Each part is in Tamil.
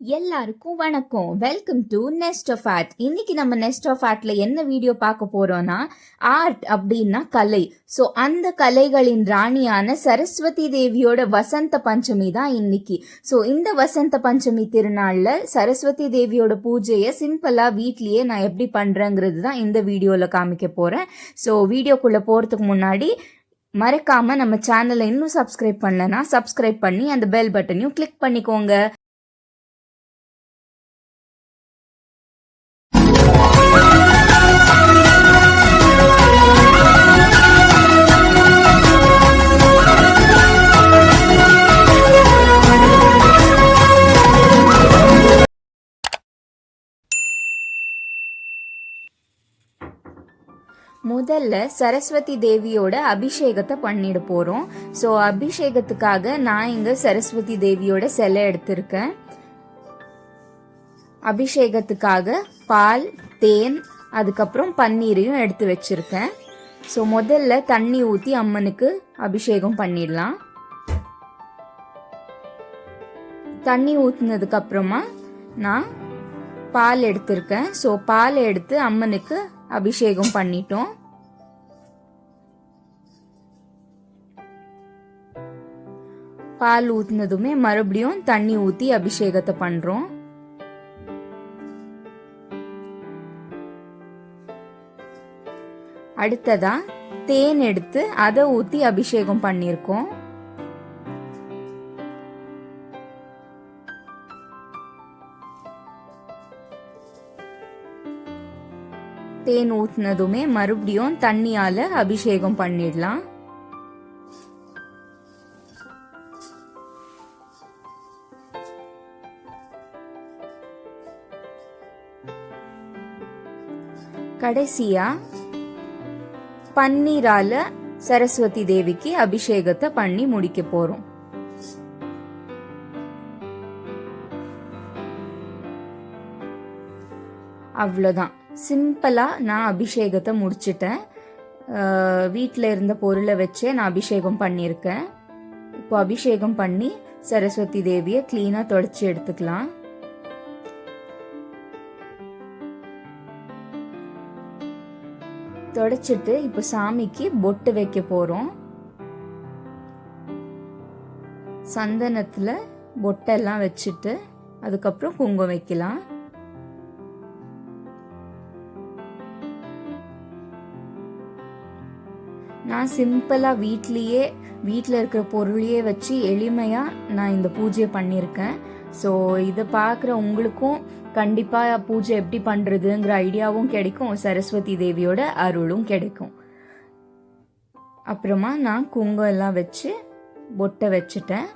எல்லாருக்கும் வணக்கம். Welcome to nest of art. இன்னைக்கு நம்ம நெஸ்ட் ஆஃப் ஆர்ட்ல என்ன வீடியோ பார்க்க போறோம்னா, ஆர்ட் அப்படின்னா கலை. ஸோ அந்த கலைகளின் ராணியான சரஸ்வதி தேவியோட வசந்த பஞ்சமி தான் இன்னைக்கு. ஸோ இந்த வசந்த பஞ்சமி திருநாள்ல சரஸ்வதி தேவியோட பூஜையை சிம்பிளா வீட்லயே நான் எப்படி பண்றேங்கிறது தான் இந்த வீடியோல காமிக்க போறேன். ஸோ வீடியோக்குள்ள போறதுக்கு முன்னாடி மறக்காம நம்ம சேனலை இன்னும் சப்ஸ்கிரைப் பண்ணலன்னா சப்ஸ்கிரைப் பண்ணி அந்த பெல் பட்டனையும் கிளிக் பண்ணிக்கோங்க. முதல்ல சரஸ்வதி தேவியோட அபிஷேகத்தை பண்ணிட போறோம். ஸோ அபிஷேகத்துக்காக நான் இங்க சரஸ்வதி தேவியோட சிலை எடுத்திருக்கேன். அபிஷேகத்துக்காக பால், தேன், அதுக்கப்புறம் பன்னீரையும் எடுத்து வச்சிருக்கேன். ஸோ முதல்ல தண்ணி ஊற்றி அம்மனுக்கு அபிஷேகம் பண்ணிடலாம். தண்ணி ஊற்றினதுக்கு அப்புறமா நான் பால் எடுத்திருக்கேன். ஸோ பால் எடுத்து அம்மனுக்கு அபிஷேகம் பண்ணிட்டோம். பால் ஊத்தினதுமே மறுபடியும் தண்ணி ஊத்தி அபிஷேகத்தை பண்றோம். அடுத்ததா தேன் எடுத்து அதை ஊத்தி அபிஷேகம் பண்ணிருக்கோம். தேன் ஊத்தினதுமே மறுபடியும் தண்ணியால அபிஷேகம் பண்ணிடலாம். கடைசியா பன்னீரால சரஸ்வதி தேவிக்கு அபிஷேகத்தை பண்ணி முடிக்க போறோம். அவ்வளோதான், சிம்பிளா நான் அபிஷேகத்தை முடிச்சிட்டேன். வீட்டில் இருந்த பொருளை வச்சே நான் அபிஷேகம் பண்ணியிருக்கேன். இப்போ அபிஷேகம் பண்ணி சரஸ்வதி தேவியை கிளீனா தொடச்சி எடுத்துக்கலாம். தொடச்சிட்டு இப்போ சாமிக்கு பொட்டு வைக்க போறோம். சந்தனத்துல பொட்டெல்லாம் வச்சுட்டு அதுக்கப்புறம் குங்குமம் வைக்கலாம். நான் சிம்பிளா வீட்டில் இருக்கிற பொருளையே வச்சு எளிமையா நான் இந்த பூஜையை பண்ணியிருக்கேன். ஸோ இதை பார்க்குற உங்களுக்கும் கண்டிப்பாக பூஜை எப்படி பண்ணுறதுங்கிற ஐடியாவும் கிடைக்கும், சரஸ்வதி தேவியோட அருளும் கிடைக்கும். அப்புறமா நான் குங்குமம் எல்லாம் வச்சு பொட்டை வச்சுட்டேன்.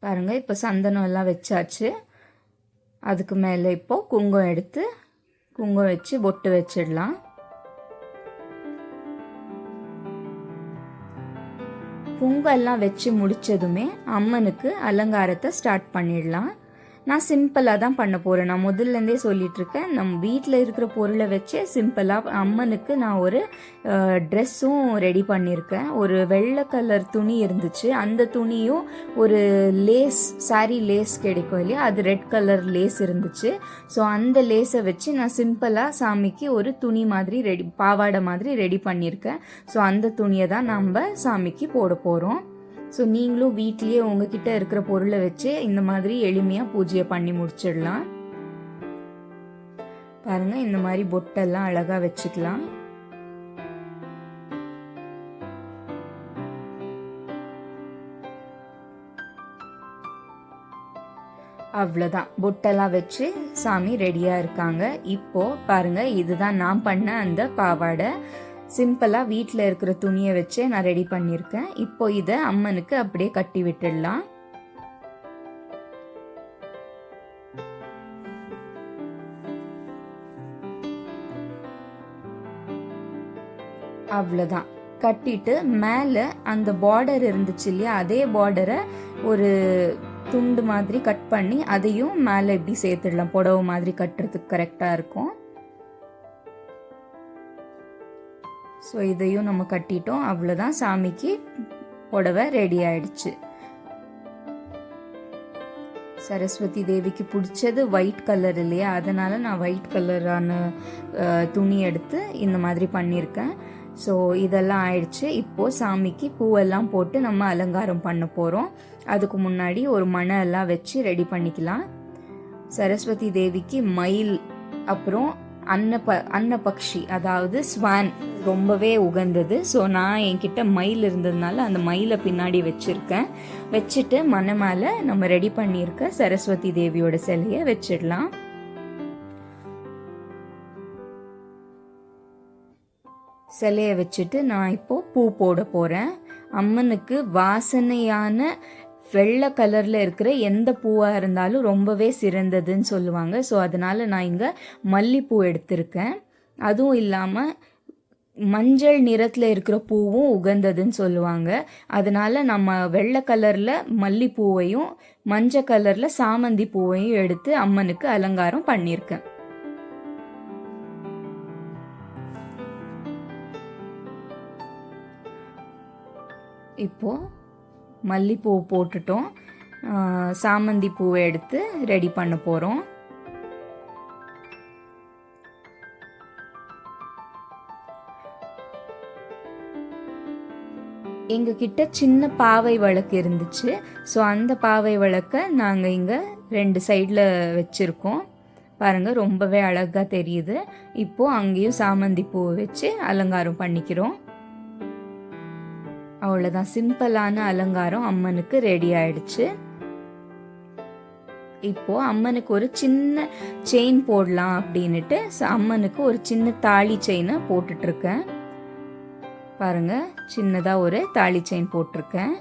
பாருங்க, இப்போ சந்தனம் எல்லாம் வச்சாச்சு. அதுக்கு மேலே இப்போ குங்குமம் எடுத்து குங்குமம் வச்சு பொட்டு வச்சிடலாம். குங்குமம் எல்லாம் வச்சு முடிச்சதுமே அம்மனுக்கு அலங்காரத்தை ஸ்டார்ட் பண்ணிடலாம். நான் சிம்பிளாக தான் பண்ண போகிறேன். நான் முதல்லேருந்தே சொல்லிட்டு இருக்கேன், நம்ம வீட்டில் இருக்கிற பொருளை வச்சே சிம்பிளாக அம்மனுக்கு நான் ஒரு ட்ரெஸ்ஸும் ரெடி பண்ணியிருக்கேன். ஒரு வெள்ளை கலர் துணி இருந்துச்சு, அந்த துணியும் ஒரு லேஸ், சாரி லேஸ் கிடைக்கும் இல்லையா, அது ரெட் கலர் லேஸ் இருந்துச்சு. ஸோ அந்த லேஸை வச்சு நான் சிம்பிளாக சாமிக்கு ஒரு துணி மாதிரி பாவாடை மாதிரி ரெடி பண்ணியிருக்கேன். ஸோ அந்த துணியை தான் நம்ம சாமிக்கு போட போகிறோம். ஸோ நீங்களும் வீட்லேயே உங்ககிட்ட இருக்கிற பொருளை வச்சு இந்த மாதிரி எளிமையாக பூஜையை பண்ணி முடிச்சிடலாம். பாருங்க, இந்த மாதிரி பொட்டெல்லாம் அழகா வச்சுக்கலாம். அவ்வளோதான், பொட்டெல்லாம் வச்சு சாமி ரெடியா இருக்காங்க. இப்போ பாருங்க, இதுதான் நான் பண்ண அந்த பாவாடை. சிம்பிளாக வீட்டில் இருக்கிற துணியை வச்சு நான் ரெடி பண்ணியிருக்கேன். இப்போ இதை அம்மனுக்கு அப்படியே கட்டி விட்டுடலாம். அவ்வளோதான், கட்டிட்டு மேலே அந்த பார்டர் இருந்துச்சு இல்லையா, அதே பார்டரை ஒரு துண்டு மாதிரி கட் பண்ணி அதையும் மேலே இப்படி சேர்த்துடலாம். புடவை மாதிரி கட்டுறதுக்கு கரெக்டாக இருக்கும். ஸோ இதையும் நம்ம கட்டிட்டோம். அவ்வளோதான், சாமிக்கு புடவை ரெடி ஆயிடுச்சு. சரஸ்வதி தேவிக்கு பிடிச்சது ஒயிட் கலர் இல்லையா, அதனால நான் ஒயிட் கலரான துணி எடுத்து இந்த மாதிரி பண்ணியிருக்கேன். ஸோ இதெல்லாம் ஆயிடுச்சு. இப்போது சாமிக்கு பூவெல்லாம் போட்டு நம்ம அலங்காரம் பண்ண போகிறோம். அதுக்கு முன்னாடி ஒரு மணை எல்லாம் வச்சு ரெடி பண்ணிக்கலாம். சரஸ்வதி தேவிக்கு மயில் அப்புறம் அன்னபக்ஷி அதாவது ஸ்வான் ரொம்பவே உகந்தது. ஸோ நான் என்கிட்ட மயில் இருந்ததுனால அந்த மயிலை பின்னாடி வச்சுருக்கேன். வச்சுட்டு மணை மேலே நம்ம ரெடி பண்ணியிருக்க சரஸ்வதி தேவியோட சிலையை வச்சிடலாம். சிலையை வச்சுட்டு நான் இப்போது பூ போட போகிறேன். அம்மனுக்கு வாசனையான வெள்ளை கலரில் இருக்கிற எந்த பூவாக இருந்தாலும் ரொம்பவே சிறந்ததுன்னு சொல்லுவாங்க. ஸோ அதனால் நான் இங்கே மல்லிப்பூ எடுத்திருக்கேன். அதுவும் இல்லாமல் மஞ்சள் நிறத்தில் இருக்கிற பூவும் உகந்ததுன்னு சொல்லுவாங்க. அதனால் நம்ம வெள்ளை கலரில் மல்லிப்பூவையும் மஞ்சள் கலரில் சாமந்தி பூவையும் எடுத்து அம்மனுக்கு அலங்காரம் பண்ணியிருக்கேன். இப்போது மல்லிப்பூ போட்டுட்டோம். சாமந்தி பூவை எடுத்து ரெடி பண்ண போகிறோம். எங்ககிட்ட சின்ன பாவை விளக்கு இருந்துச்சு. ஸோ அந்த பாவை விளக்கை நாங்கள் இங்கே 2 சைடில் வச்சுருக்கோம். பாருங்கள், ரொம்பவே அழகாக தெரியுது. இப்போது அங்கேயும் சாமந்தி பூவை வச்சு அலங்காரம் பண்ணிக்கிறோம். அவ்வளோதான், சிம்பிளான அலங்காரம் அம்மனுக்கு ரெடி ஆயிடுச்சு. இப்போ அம்மனுக்கு ஒரு சின்ன செயின் போடலாம் அப்படின்னுட்டு அம்மனுக்கு ஒரு சின்ன தாலி செயினை போட்டுட்ருக்கேன். பாருங்க, சின்னதாக ஒரு தாலி செயின் போட்டிருக்கேன்.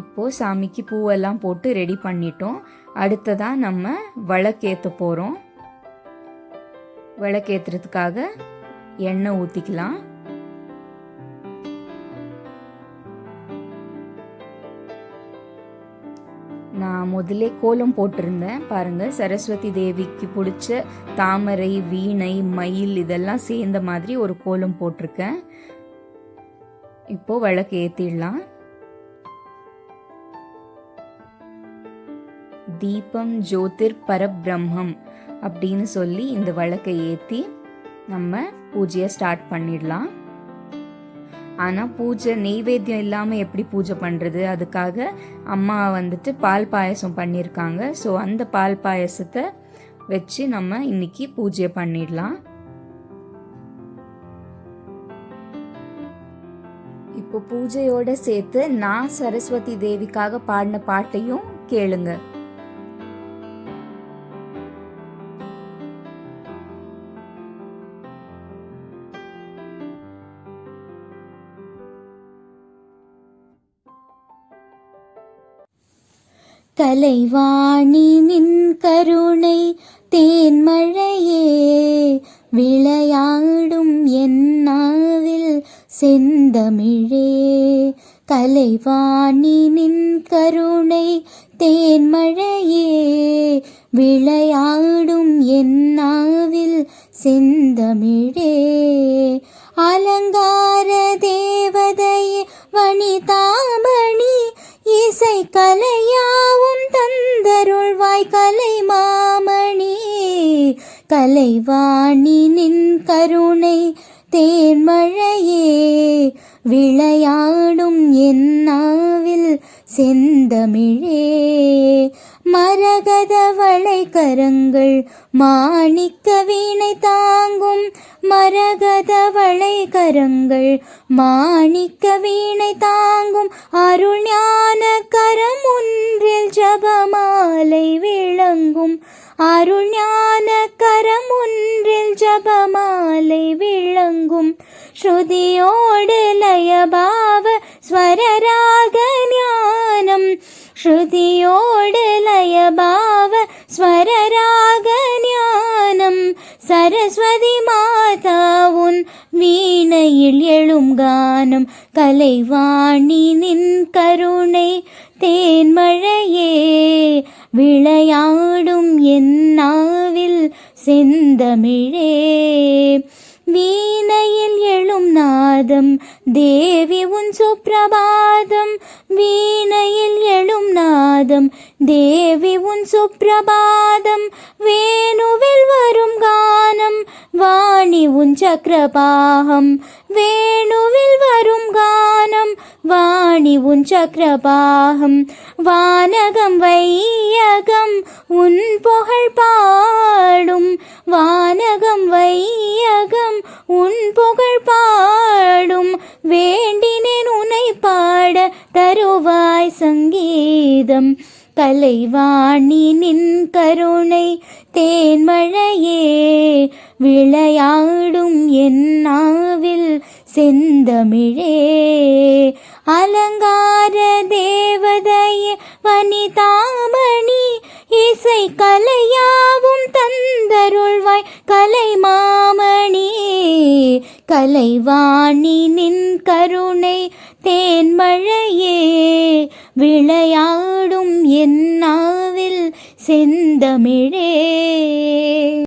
இப்போ சாமிக்கு பூவெல்லாம் போட்டு ரெடி பண்ணிட்டோம். அடுத்ததான் நம்ம விளக்கேற்ற போகிறோம். விளக்கேற்றுறதுக்காக எண்ணெய் ஊற்றிக்கலாம். நான் முதல்ல கோலம் போட்டிருந்தேன். பாருங்கள், சரஸ்வதி தேவிக்கு பிடிச்ச தாமரை, வீணை, மயில் இதெல்லாம் சேர்ந்த மாதிரி ஒரு கோலம் போட்டிருக்கேன். இப்போ விளக்கு ஏற்றிடலாம். தீபம் ஜோதிர் பரபிரம்மம் அப்படின்னு சொல்லி இந்த விளக்கை ஏற்றி நம்ம பூஜையை ஸ்டார்ட் பண்ணிடலாம். ஆனால் பூஜை நெய்வேத்தியம் இல்லாமல் எப்படி பூஜை பண்ணுறது? அதுக்காக அம்மா வந்துட்டு பால் பாயசம் பண்ணியிருக்காங்க. ஸோ அந்த பால் பாயசத்தை வச்சு நம்ம இன்னைக்கு பூஜை பண்ணிடலாம். இப்போ பூஜையோட சேர்த்து நான் சரஸ்வதி தேவிக்காக பாடின பாட்டையும் கேளுங்க. கலைவாணி நின் கருணை தேன்மழையே, விளையாடும் என்னாவில் செந்தமிழே. கலைவாணி நின் கருணை தேன்மழையே, விளையாடும் என்னாவில் செந்தமிழே. அலங்கார தேவதையே வனிதாமணி, இசை கலையாவும் தந்தருள்வாய் கலை மாமணி. கலைவாணி நின் கருணை தேன்மழையே, விளையாடும் என்னாவில் செந்தமிழே. மரகத வளை கரங்கள் மாணிக்க வீணை தாங்கும், மரகத வளை கரங்கள் மாணிக்க வீணை தாங்கும், அருள் ஞான கரம் ஒன்றில் ஜபமாலை விளங்கும், அருள் ஞான கரம் ஒன்றில் ஜபமாலை விளங்கும். ஸ்ருதியோடு லயபாவ ஸ்வரராக ஞானம், ஸ்ருதியோடு லயபாவ ஸ்வரராக ஞானம். சரஸ்வதி மாதா உன் வீணையில் எழும் கானம் கலைவாணி நின் கருணை தேன்மழையே விளையாடும் என் நாவில் செந்தமிழே. வீணையில் எழும் நாதம் தேவி உன் சுப்பிரபாதம், வீணையில் எழும் நாதம் தேவி உன் சுப்பிரபாதம், வேணுவில் வரும் கானம் வாணி உன் சக்கரபாகம், வேணுவில் வரும் கானம் வாணி உன் சக்கரபாகம். வானகம் வையகம் உன் புகழ் பாடும், வானகம் வையகம் உன் புகழ் பாடும், வேண்டினேன் உன்னை பாட தருவாய் சங்கீதம். கலைவாணி நின் கருணை தேன்மழையே விளையாடும் என் நாவில் செந்தமிழே. அலங்கார தேவதையே வனிதாமணி இசை கலையாவும் தந்தருள்வாய் கலைமாமணி. கலைவாணி நின் கருணை தேன்மழையே விளையாடும் என் நாவில் செந்தமிழே.